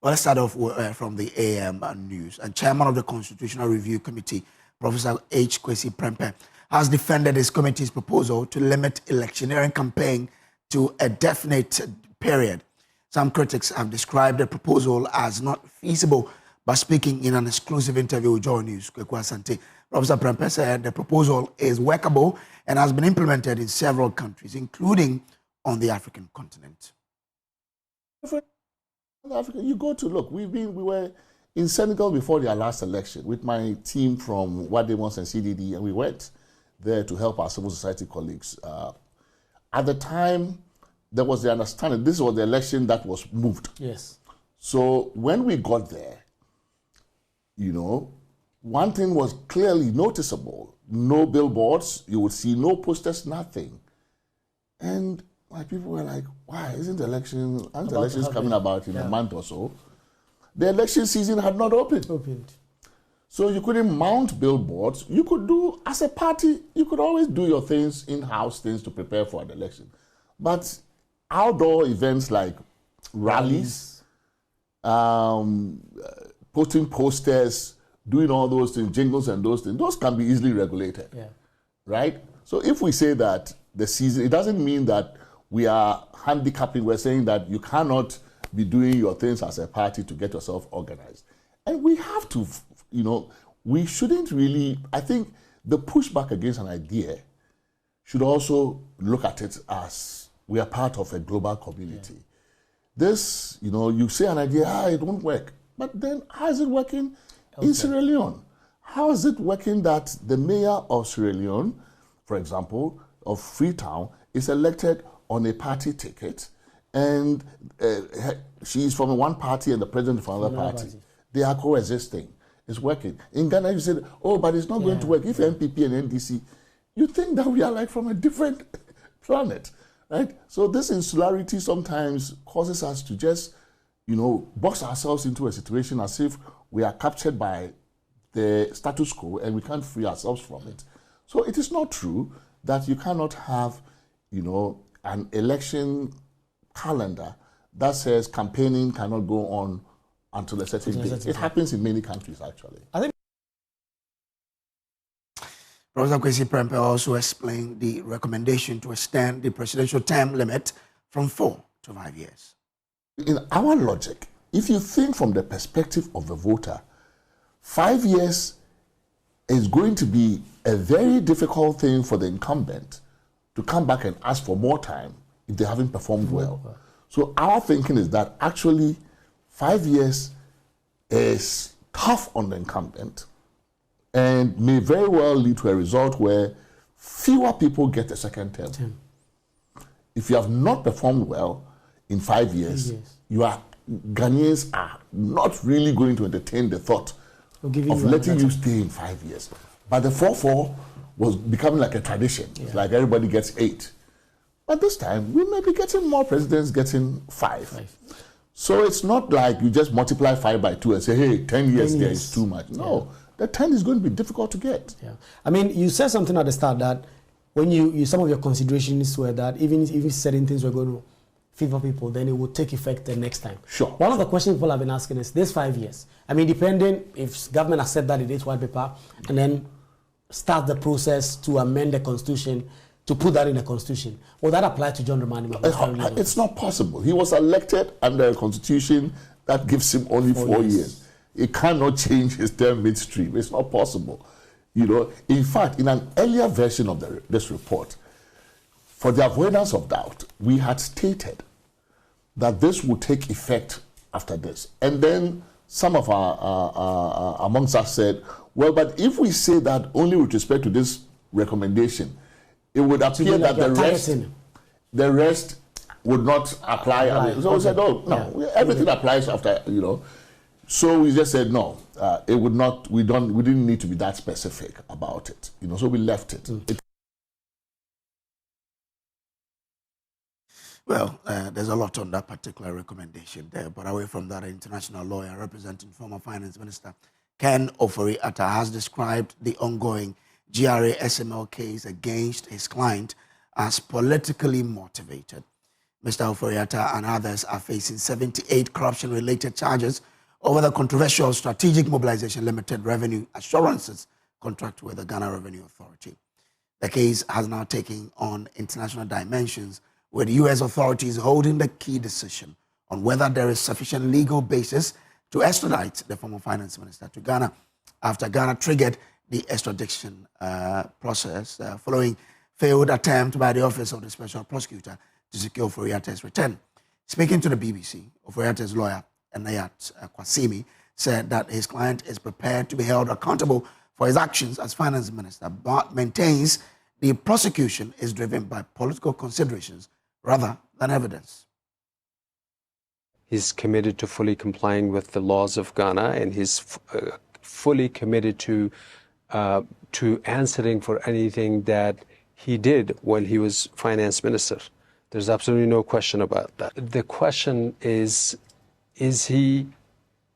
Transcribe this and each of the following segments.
Well, let's start off from the AM news. And Chairman of the Constitutional Review Committee, Professor Kwesi Prempeh, has defended his committee's proposal to limit electioneering campaign to a definite period. Some critics have described the proposal as not feasible, but speaking in an exclusive interview with Joy News, Professor Prempeh said the proposal is workable and has been implemented in several countries, including on the African continent. You go to look. We were in Senegal before their last election with my team from What They Want and CDD, and we went there to help our civil society colleagues. At the time, there was the understanding this was the election that was moved. Yes. So when we got there, you know, one thing was clearly noticeable: no billboards. You would see no posters, nothing, and my people were like, why isn't the election, aren't the elections coming about in a month or so? The election season had not opened. So you couldn't mount billboards. You could do, as a party, you could always do your things, in-house things to prepare for an election. But outdoor events like rallies, putting posters, doing all those things, jingles and those things, those can be easily regulated, right? So if we say that the season, it doesn't mean that we are handicapping. We're saying that you cannot be doing your things as a party to get yourself organized. And we have to, you know, we shouldn't really, I think the pushback against an idea should also look at it as we are part of a global community. This, you know, you say an idea, it won't work. But then how is it working in Sierra Leone? How is it working that the mayor of Sierra Leone, for example, of Freetown, is elected on a party ticket, and she's from one party and the president from another party. They are coexisting. It's working. In Ghana, you said, oh, but it's not going to work. If NPP and NDC, you think that we are like from a different planet, right? So this insularity sometimes causes us to just, you know, box ourselves into a situation as if we are captured by the status quo and we can't free ourselves from it. So it is not true that you cannot have, you know, an election calendar that says campaigning cannot go on until a certain date. It happens in many countries, actually. I think Professor Kwesi Prempeh also explained the recommendation to extend the presidential term limit from 4 to 5 years. In our logic, if you think from the perspective of the voter, 5 years is going to be a very difficult thing for the incumbent to come back and ask for more time if they haven't performed well. So our thinking is that actually 5 years is tough on the incumbent and may very well lead to a result where fewer people get a second term. If you have not performed well in 5 years, Ghanaians are not really going to entertain the thought of letting you stay in 5 years. But the 4-4 was becoming like a tradition. It's like everybody gets 8. But this time, we may be getting more presidents getting 5. So it's not like you just multiply 5 by 2 and say, hey, 10 years there is too much. No, the 10 is going to be difficult to get. I mean, you said something at the start that when you some of your considerations were that even if certain things were going to favor people, then it would take effect the next time. Sure. One of the questions people have been asking is this 5 years. I mean, depending if government has said that it is white paper and then start the process to amend the constitution to put that in the constitution. Will that apply to John Dramani? It's not possible. He was elected under a constitution that gives him only 4 years. He cannot change his term midstream. It's not possible. You know, in fact, in an earlier version of this report, for the avoidance of doubt, we had stated that this would take effect after this. And then some of our amongst us said, well, but if we say that only with respect to this recommendation, it would appear that the rest would not apply. So we said, oh, no, everything applies after, you know. So we just said, no, it would not, we didn't need to be that specific about it. You know, so we left it. Well, there's a lot on that particular recommendation there, but away from that, an international lawyer representing former Finance Minister Ken Ofori-Atta has described the ongoing GRA SML case against his client as politically motivated. Mr. Oforiatta and others are facing 78 corruption-related charges over the controversial Strategic Mobilization Limited Revenue Assurances contract with the Ghana Revenue Authority. The case has now taken on international dimensions, with U.S. authorities holding the key decision on whether there is sufficient legal basis to extradite the former finance minister to Ghana after Ghana triggered the extradition process following failed attempt by the Office of the Special Prosecutor to secure Oforiatta's return. Speaking to the BBC, Oforiatta's lawyer, Enayat Kwasimi, said that his client is prepared to be held accountable for his actions as finance minister, but maintains the prosecution is driven by political considerations rather than evidence. He's committed to fully complying with the laws of Ghana, and he's fully committed to answering for anything that he did when he was finance minister. There's absolutely no question about that. The question is he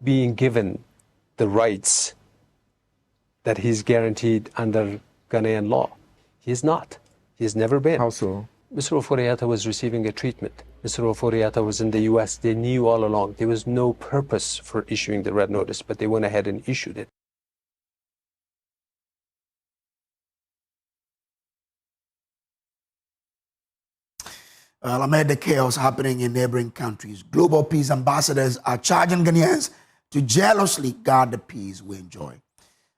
being given the rights that he's guaranteed under Ghanaian law? He is not. He has never been. How so? Mr. Oforiatta was receiving a treatment. Mr. Oforiatta was in the U.S. They knew all along. There was no purpose for issuing the red notice, but they went ahead and issued it. Well, amid the chaos happening in neighboring countries, global peace ambassadors are charging Ghanaians to jealously guard the peace we enjoy.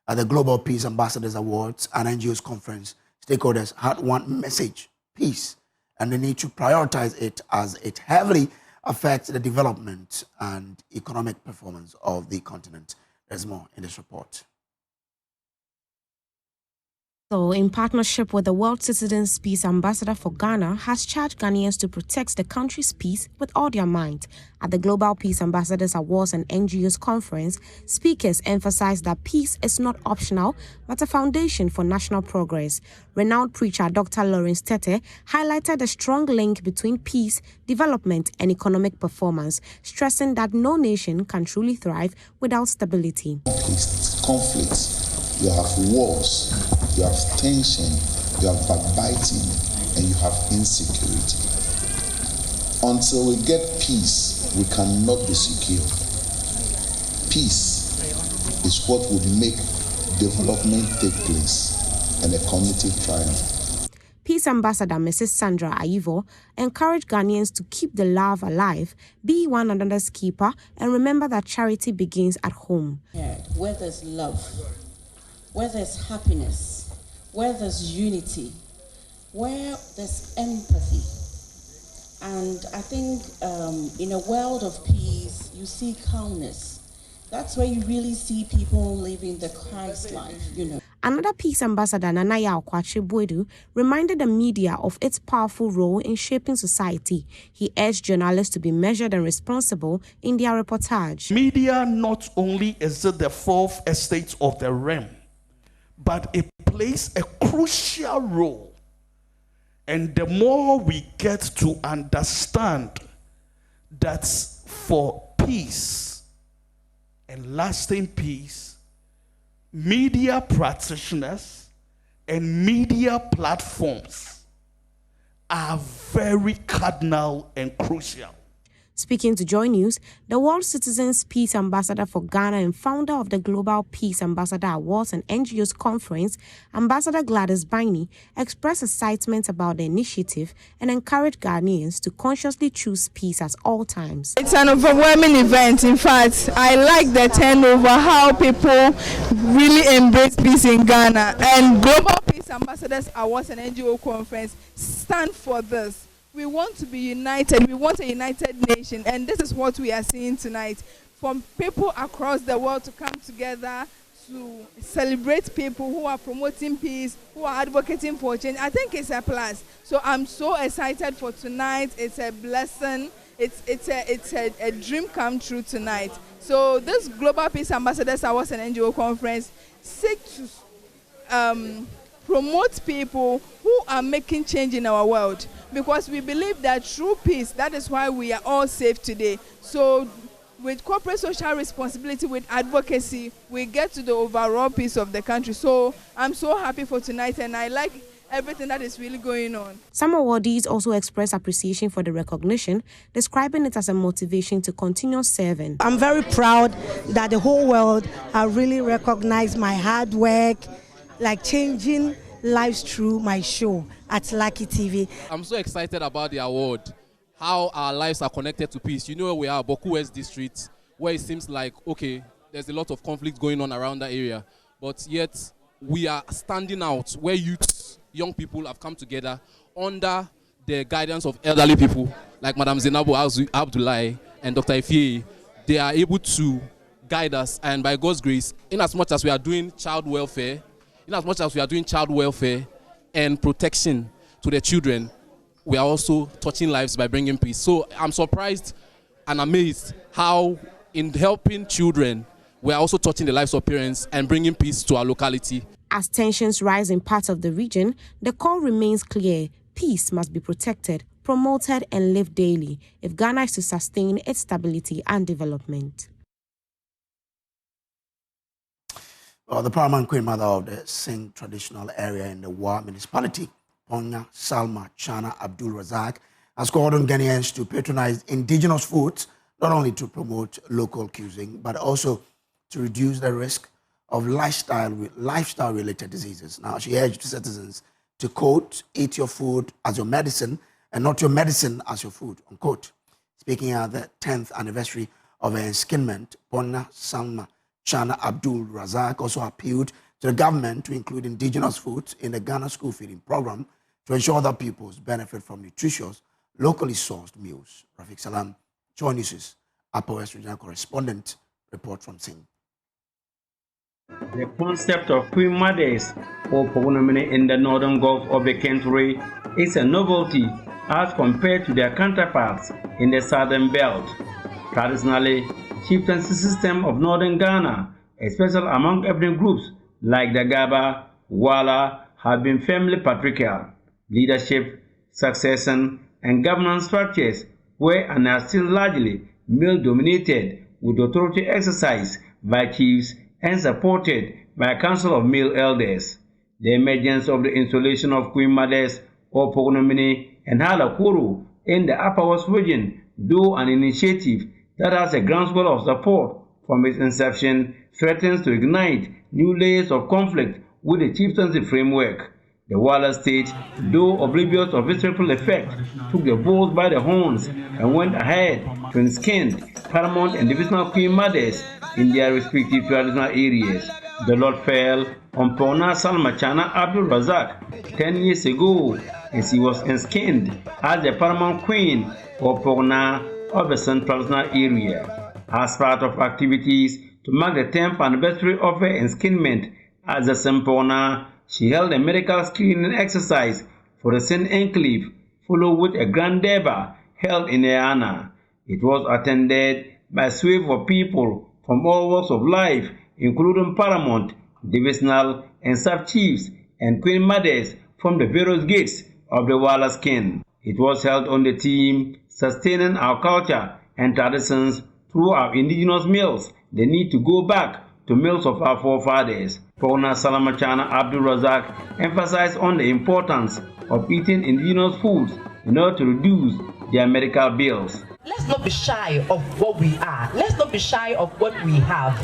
At the Global Peace Ambassadors Awards and NGOs Conference, stakeholders had one message: peace, and the need to prioritize it as it heavily affects the development and economic performance of the continent. There's more in this report. So, in partnership with the World Citizens Peace Ambassador for Ghana, has charged Ghanaians to protect the country's peace with all their might. At the Global Peace Ambassadors Awards and NGOs Conference, speakers emphasized that peace is not optional, but a foundation for national progress. Renowned preacher Dr. Lawrence Tete highlighted the strong link between peace, development, and economic performance, stressing that no nation can truly thrive without stability. Conflicts. You have wars, you have tension, you have backbiting, and you have insecurity. Until we get peace, we cannot be secure. Peace is what would make development take place and a community triumph. Peace Ambassador Mrs. Sandra Aivo encouraged Ghanaians to keep the love alive, be one another's keeper, and remember that charity begins at home. Where there's love, where there's happiness, where there's unity, where there's empathy. And I think in a world of peace, you see calmness. That's where you really see people living the Christ life, you know. Another Peace Ambassador, Nanaya Okwache-Boadu, reminded the media of its powerful role in shaping society. He urged journalists to be measured and responsible in their reportage. Media not only is it the fourth estate of the realm, but it plays a crucial role. And the more we get to understand that for peace and lasting peace, media practitioners and media platforms are very cardinal and crucial. Speaking to Joy News, the World Citizens Peace Ambassador for Ghana and founder of the Global Peace Ambassador Awards and NGOs Conference, Ambassador Gladys Baini, expressed excitement about the initiative and encouraged Ghanaians to consciously choose peace at all times. It's an overwhelming event. In fact, I like the turnover, how people really embrace peace in Ghana. And Global Peace Ambassadors Awards and NGO Conference stand for this. We want to be united. We want a united nation. And this is what we are seeing tonight. From people across the world to come together to celebrate people who are promoting peace, who are advocating for change. I think it's a plus. So I'm so excited for tonight. It's a blessing. It's a dream come true tonight. So this Global Peace Ambassadors Awards and NGO Conference seek to promote people who are making change in our world, because we believe that through peace, that is why we are all safe today. So with corporate social responsibility, with advocacy, we get to the overall peace of the country. So I'm so happy for tonight, and I like everything that is really going on. Some awardees also expressed appreciation for the recognition, describing it as a motivation to continue serving. I'm very proud that the whole world have really recognized my hard work, like changing lives through my show at Lucky TV. I'm so excited about the award, how our lives are connected to peace. You know where we are, Boku West District, where it seems like, okay, there's a lot of conflict going on around that area, but yet we are standing out, where youths, young people have come together under the guidance of elderly people like Madam Zainabu Abdullahi and Dr. Ifie. They are able to guide us, and by God's grace, in as much as we are doing child welfare and protection to the children, we are also touching lives by bringing peace. So I'm surprised and amazed how in helping children, we are also touching the lives of parents and bringing peace to our locality. As tensions rise in parts of the region, the call remains clear. Peace must be protected, promoted, and lived daily if Ghana is to sustain its stability and development. Well, the paramount queen mother of the Singh traditional area in the Wa municipality, Ponya Salma Chana Abdul Razak, has called on Ghanaians to patronize indigenous foods, not only to promote local cuisine, but also to reduce the risk of lifestyle-related diseases. Now, she urged citizens to, quote, eat your food as your medicine and not your medicine as your food, unquote. Speaking at the 10th anniversary of her enskinment, Ponya Salma Chana Abdul Razak also appealed to the government to include indigenous foods in the Ghana school feeding program to ensure that pupils benefit from nutritious, locally sourced meals. Rafiq Salam, Joy News' Upper West Regional Correspondent, report from Singh. The concept of queen mothers or Pogonomene in the northern Gulf of the country is a novelty as compared to their counterparts in the southern belt. Traditionally, chieftaincy system of northern Ghana, especially among ethnic groups like the Gaba, Wala, have been firmly patriarchal. Leadership, succession, and governance structures were and are still largely male-dominated, with authority exercised by chiefs and supported by a council of male elders. The emergence of the installation of queen mothers or Pogonomene and Halakuru in the Upper West region, though an initiative that has a groundswell of support from its inception, threatens to ignite new layers of conflict with the chieftaincy framework. The Wala state, though oblivious of its ripple effect, took the bulls by the horns and went ahead to enskin paramount and divisional queen mothers in their respective traditional areas. The Lord fell on Ponya Salma Chana Abdul Razak 10 years ago, and she was enskinned as the paramount queen of Ponya of the central traditional area. As part of activities to mark the 10th anniversary of her enskinment as a Sempona, she held a medical screening exercise for the Saint Enclave, followed with a grand deba held in her honor. It was attended by a swathe of people from all walks of life, including paramount, divisional, and sub-chiefs, and queen mothers from the various gates of the Wala skin. It was held on the theme, sustaining our culture and traditions through our indigenous meals, the need to go back to meals of our forefathers. Ponya Salma Chana Abdul Razak emphasized on the importance of eating indigenous foods in order to reduce their medical bills. Let's not be shy of what we are. Let's not be shy of what we have.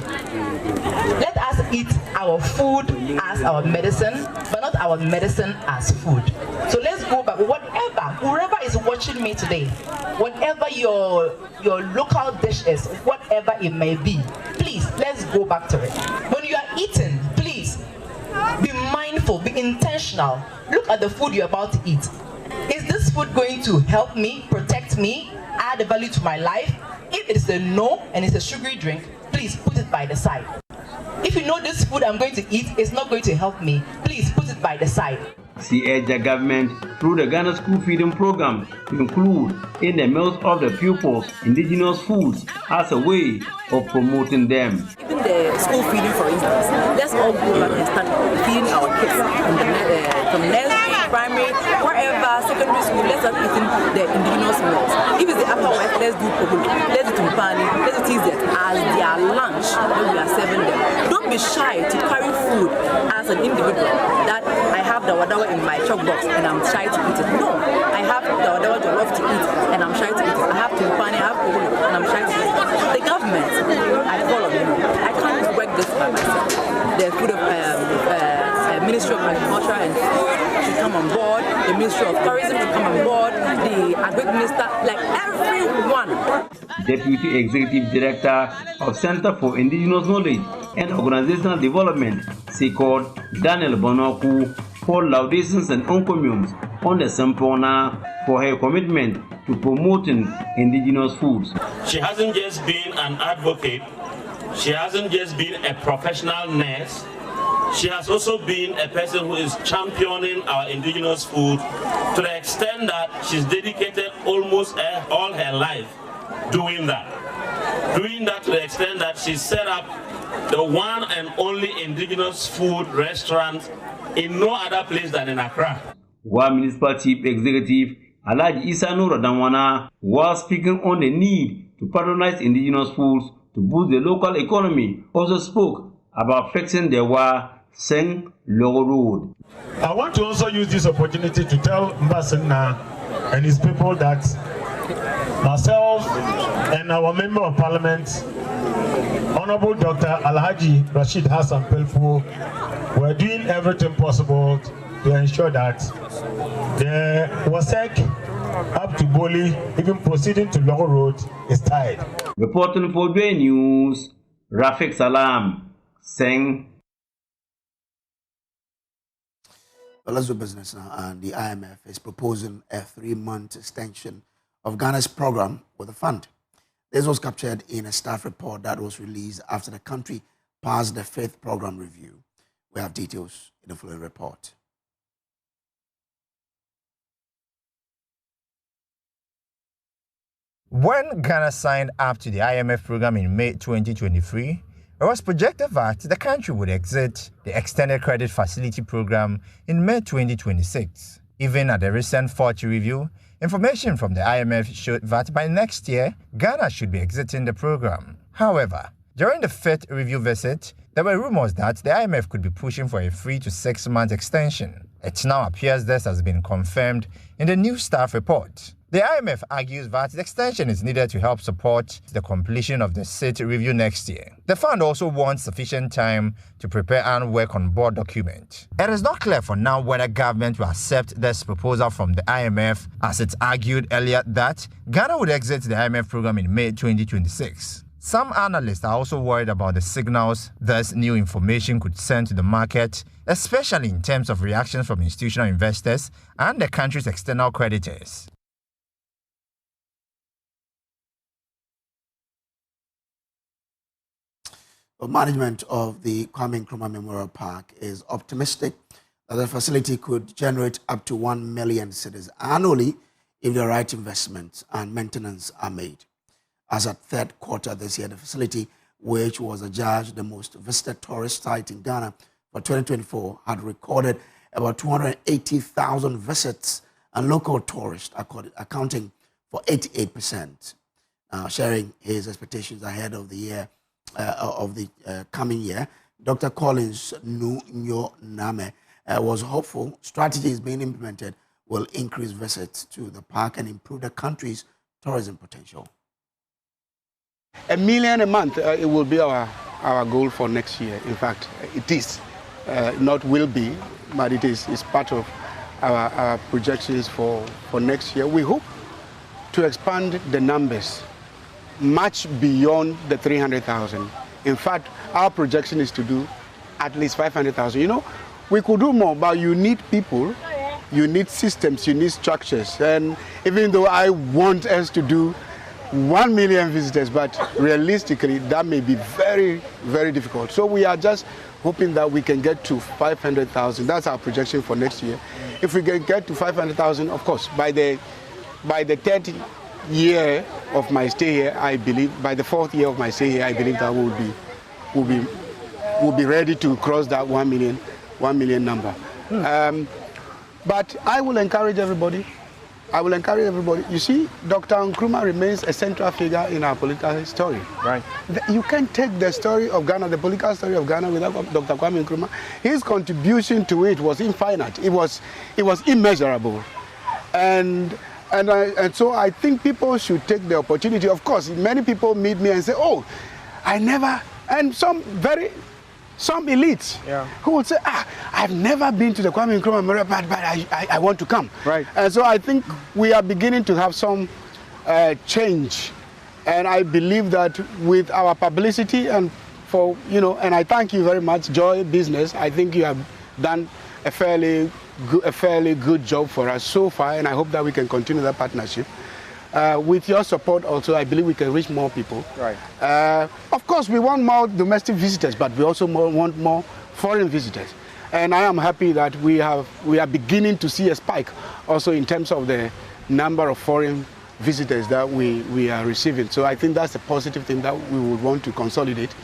Let us eat our food as our medicine, but not our medicine as food. So let's go back. Whoever is watching me today, whatever your local dish is, whatever it may be, please, let's go back to it. When you are eating, please, be mindful, be intentional. Look at the food you're about to eat. Is this food going to help me, protect me, add a value to my life? If it is a no and it's a sugary drink, please put it by the side. If you know this food I'm going to eat is not going to help me, please put it by the side. She urged the government through the Ghana School Feeding Program to include in the meals of the pupils indigenous foods as a way of promoting them. Even the school feeding, for instance, let's all go back and start feeding our kids from nursery, primary, wherever, secondary school. Let's start eating the indigenous meals. If it's the upper west, let's do pogo, let's do tumpani, let's do things that as their lunch when we are serving them. Don't be shy to carry food as an individual. That I have have dawadawa in my chalk box and I'm shy to eat it. No, I have dawadawa jollof to eat and I'm shy to eat it. I have tumpani, I have kukulu, and I'm shy to eat it. The government, I follow them. I can't work this by myself. The food of Ministry of Agriculture and Food should come on board. The Ministry of Tourism should come on board. The Agri Minister, like everyone. Deputy Executive Director of Center for Indigenous Knowledge and Organizational Development, SECORD, Daniel Bonoku, for laudations and encomiums on the Sampona for her commitment to promoting indigenous foods. She hasn't just been an advocate, she hasn't just been a professional nurse, she has also been a person who is championing our indigenous food to the extent that she's dedicated almost all her life doing that. Doing that to the extent that she set up the one and only indigenous food restaurant in no other place than in Accra. One Municipal Chief Executive Alhaji Issa Nura Damwana was speaking on the need to patronize indigenous foods to boost the local economy, also spoke about fixing the Seng Logo Road. I want to also use this opportunity to tell Mbasena and his people that myself and our Member of Parliament, Honorable Dr. Alhaji Rashid Hassan Pelfu, were doing everything possible to ensure that the WASEC up to Boli, even proceeding to Logo Road, is tied. Reporting for Bay News, Rafiq Salam, Seng. Well, let's do business now. And the IMF is proposing a 3-month extension of Ghana's program with the fund. This was captured in a staff report that was released after the country passed the 5th program review. We have details in the following report. When Ghana signed up to the IMF program in May 2023, it was projected that the country would exit the Extended Credit Facility program in May 2026. Even at the recent 4th review, information from the IMF showed that by next year, Ghana should be exiting the program. However, during the 5th review visit, there were rumors that the IMF could be pushing for a 3 to 6 month extension. It now appears this has been confirmed in the new staff report. The IMF argues that the extension is needed to help support the completion of the 6th review next year. The fund also wants sufficient time to prepare and work on board document. It is not clear for now whether government will accept this proposal from the IMF, as it argued earlier that Ghana would exit the IMF program in May 2026. Some analysts are also worried about the signals this new information could send to the market, especially in terms of reactions from institutional investors and the country's external creditors. The management of the Kwame Nkrumah Memorial Park is optimistic that the facility could generate up to 1 million cedis annually if the right investments and maintenance are made. As at 3rd quarter this year, the facility, which was adjudged the most visited tourist site in Ghana for 2024, had recorded about 280,000 visits and local tourists, accounting for 88%. Sharing his expectations ahead of the year, coming year, Dr. Collins Nunyo Name was hopeful strategies being implemented will increase visits to the park and improve the country's tourism potential. 1 million a month, it will be our goal for next year. In fact, it is. Not will be, but it is. It's part of our projections for next year. We hope to expand the numbers much beyond the 300,000. In fact, our projection is to do at least 500,000. You know, we could do more, but you need people, you need systems, you need structures. And even though I want us to do 1 million visitors, but realistically, that may be very, very difficult. So we are just hoping that we can get to 500,000. That's our projection for next year. If we can get to 500,000, of course, by the 30th year of my stay here, I believe, by the 4th year of my stay here, I believe that we'll be ready to cross that 1 million number. But I will encourage everybody I will encourage everybody. You see, Dr. Nkrumah remains a central figure in our political story. Right. You can't take the story of Ghana, the political story of Ghana, without Dr. Kwame Nkrumah. His contribution to it was infinite. It was immeasurable, and so I think people should take the opportunity. Of course, many people meet me and say, "Oh, I never," and some elites who would say, I've never been to the Kwame Nkrumah Memorial, but I want to come. Right. And so I think we are beginning to have some change. And I believe that with our publicity and and I thank you very much, Joy Business. I think you have done a fairly good job for us so far, and I hope that we can continue that partnership. With your support also, I believe we can reach more people. Right. Of course, we want more domestic visitors, but we also want more foreign visitors. And I am happy that we are beginning to see a spike also in terms of the number of foreign visitors that we are receiving. So I think that's a positive thing that we would want to consolidate.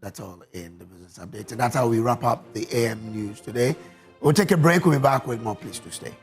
That's all in the business update. And that's how we wrap up the AM news today. We'll take a break. We'll be back with more. Please to stay.